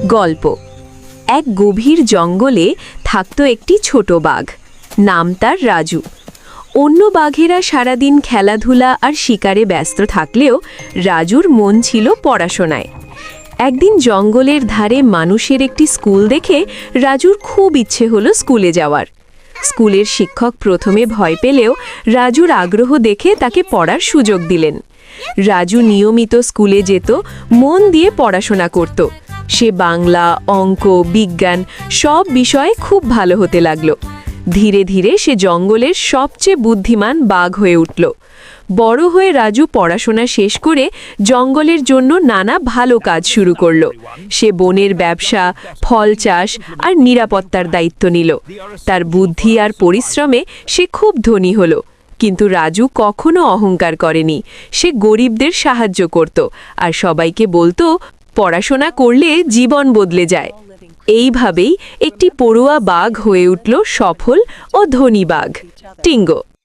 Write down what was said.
গল্প। এক গভীর জঙ্গলে থাকত একটি ছোট বাঘ। নাম তার রাজু। অন্য বাঘেরা সারাদিন খেলাধুলা আর শিকারে ব্যস্ত থাকলেও রাজুর মন ছিল পড়াশোনায়। একদিন জঙ্গলের ধারে মানুষের একটি স্কুল দেখে রাজুর খুব ইচ্ছে হলো স্কুলে যাওয়ার। স্কুলের শিক্ষক প্রথমে ভয় পেলেও রাজুর আগ্রহ দেখে তাকে পড়ার সুযোগ দিলেন। রাজু নিয়মিত স্কুলে যেত, মন দিয়ে পড়াশোনা করত। সে বাংলা, অঙ্ক, বিজ্ঞান সব বিষয়ে খুব ভালো হতে লাগল। ধীরে ধীরে সে জঙ্গলের সবচেয়ে বুদ্ধিমান বাঘ হয়ে উঠল। বড় হয়ে রাজু পড়াশোনা শেষ করে জঙ্গলের জন্য নানা ভালো কাজ শুরু করল। সে বনের ব্যবসা, ফল চাষ আর নিরাপত্তার দায়িত্ব নিল। তার বুদ্ধি আর পরিশ্রমে সে খুব ধনী হলো। কিন্তু রাজু কখনো অহংকার করেনি। সে গরিবদের সাহায্য করত আর সবাইকে বলতো, পড়াশোনা করলে জীবন বদলে যায়। এইভাবেই একটি পড়ুয়া বাঘ হয়ে উঠল সফল ও ধনী বাঘ, টিঙ্গো।